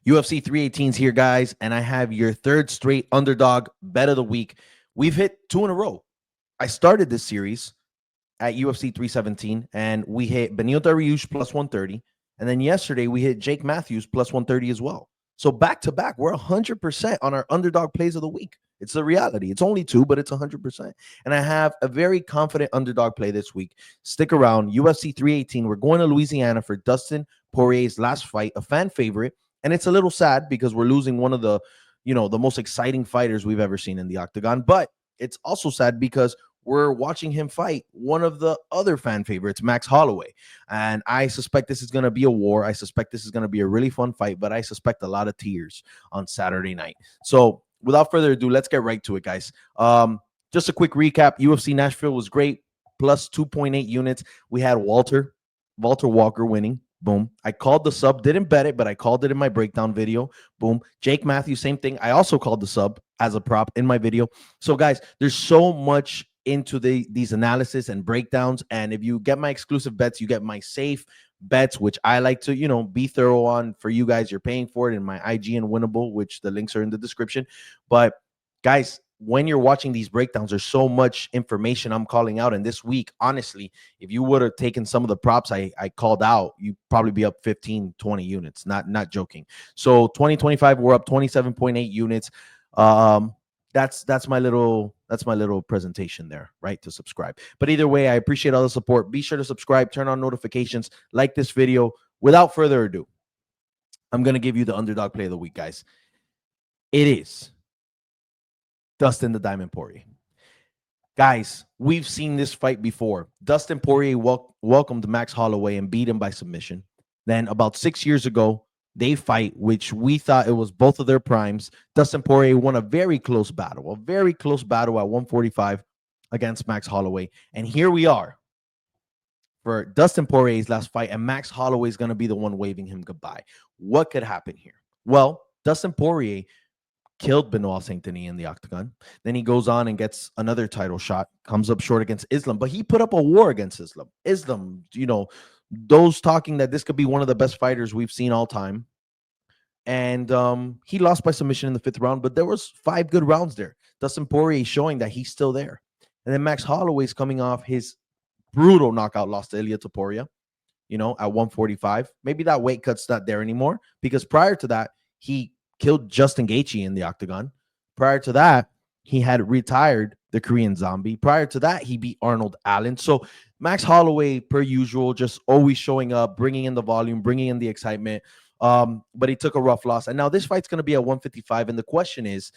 UFC 318 is here, guys, and I have your third straight underdog bet of the week. We've hit two in a row. I started this series at UFC 317, and we hit Benil Dariush plus 130. And then yesterday, we hit Jake Matthews plus 130 as well. So back to back, we're 100% on our underdog plays of the week. It's the reality. It's only two, but it's 100%. And I have a very confident underdog play this week. Stick around. UFC 318. We're going to Louisiana for Dustin Poirier's last fight, a fan favorite. And it's a little sad because we're losing one of the, the most exciting fighters we've ever seen in the octagon. But it's also sad because we're watching him fight one of the other fan favorites, Max Holloway. And I suspect this is going to be a war. I suspect this is going to be a really fun fight, but I suspect a lot of tears on Saturday night. So without further ado, let's get right to it, guys. Just a quick recap. UFC Nashville was great, plus 2.8 units. We had Walter Walker winning. Boom. I called the sub, didn't bet it, but I called it in my breakdown video. Boom. Jake Matthews, same thing. I also called the sub as a prop in my video. So, guys, there's so much into these analysis and breakdowns. And if you get my exclusive bets, you get my safe bets, which I like to, be thorough on for you guys. You're paying for it in my IG and Winnable, which the links are in the description. But, guys, when you're watching these breakdowns, there's so much information I'm calling out. And this week, honestly, if you would have taken some of the props I called out, you'd probably be up 15, 20 units. Not joking. So 2025, we're up 27.8 units. That's my little presentation there, right? To subscribe. But either way, I appreciate all the support. Be sure to subscribe, turn on notifications, like this video. Without further ado, I'm going to give you the underdog play of the week, guys. It is Dustin the Diamond Poirier. Guys, we've seen this fight before. Dustin Poirier welcomed Max Holloway and beat him by submission. Then about 6 years ago, they fight, which we thought it was both of their primes. Dustin Poirier won a very close battle at 145 against Max Holloway. And here we are for Dustin Poirier's last fight, and Max Holloway is going to be the one waving him goodbye. What could happen here? Well, Dustin Poirier killed Benoit Saint-Denis in the octagon. Then he goes on and gets another title shot, comes up short against Islam, but he put up a war against Islam. Islam, those talking that this could be one of the best fighters we've seen all time. And he lost by submission in the 5th round, but there was 5 good rounds there. Dustin Poirier showing that he's still there. And then Max Holloway's coming off his brutal knockout loss to Ilia Topuria, at 145. Maybe that weight cut's not there anymore because prior to that, he killed Justin Gaethje in the octagon. Prior to that, he had retired the Korean Zombie. Prior to that, he beat Arnold Allen. So Max Holloway, per usual, just always showing up, bringing in the volume, bringing in the excitement. But he took a rough loss. And now this fight's going to be at 155. And the question is,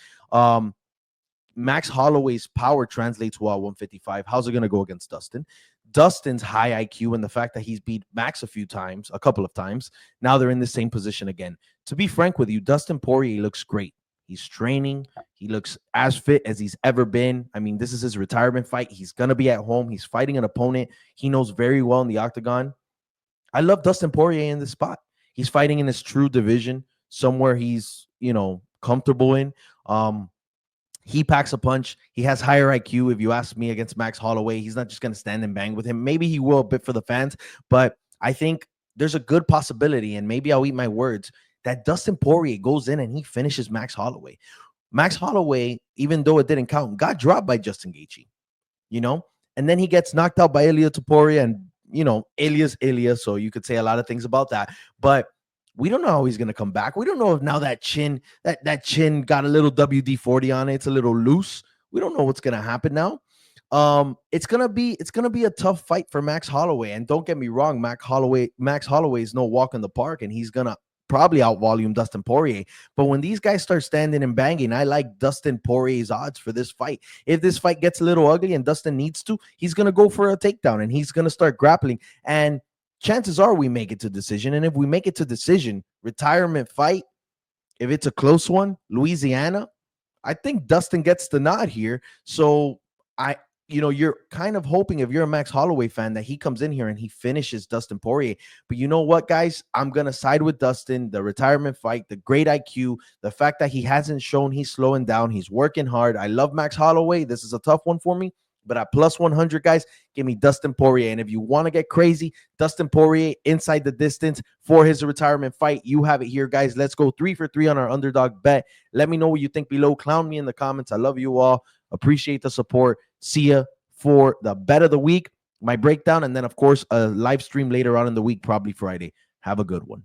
Max Holloway's power translates well at 155. How's it going to go against Dustin? Dustin's high IQ and the fact that he's beat Max a couple of times. Now they're in the same position again. To be frank with you, Dustin Poirier looks great. He's training. He looks as fit as he's ever been. I mean, this is his retirement fight. He's going to be at home. He's fighting an opponent he knows very well in the octagon. I love Dustin Poirier in this spot. He's fighting in his true division, somewhere he's, comfortable in. He packs a punch. He has higher IQ, if you ask me, against Max Holloway. He's not just going to stand and bang with him. Maybe he will a bit for the fans, but I think there's a good possibility, and maybe I'll eat my words, that Dustin Poirier goes in and he finishes Max Holloway. Max Holloway, even though it didn't count, got dropped by Justin Gaethje, and then he gets knocked out by Ilia Topuria, and, Ilia's Ilia, so you could say a lot of things about that, but we don't know how he's going to come back. We don't know if now that chin got a little WD-40 on it. It's a little loose. We don't know what's going to happen now. It's going to be a tough fight for Max Holloway. And don't get me wrong, Max Holloway is no walk in the park, and he's going to probably outvolume Dustin Poirier. But when these guys start standing and banging, I like Dustin Poirier's odds for this fight. If this fight gets a little ugly and Dustin needs to, he's going to go for a takedown and he's going to start grappling. And chances are we make it to decision. And if we make it to decision, retirement fight, if it's a close one, Louisiana, I think Dustin gets the nod here. So you're kind of hoping, if you're a Max Holloway fan, that he comes in here and he finishes Dustin Poirier. But you know what, guys? I'm going to side with Dustin. The retirement fight, the great IQ, the fact that he hasn't shown he's slowing down. He's working hard. I love Max Holloway. This is a tough one for me. But at plus 100, guys, give me Dustin Poirier. And if you want to get crazy, Dustin Poirier inside the distance for his retirement fight, you have it here, guys. Let's go 3 for 3 on our underdog bet. Let me know what you think below. Clown me in the comments. I love you all. Appreciate the support. See ya for the bet of the week, my breakdown, and then, of course, a live stream later on in the week, probably Friday. Have a good one.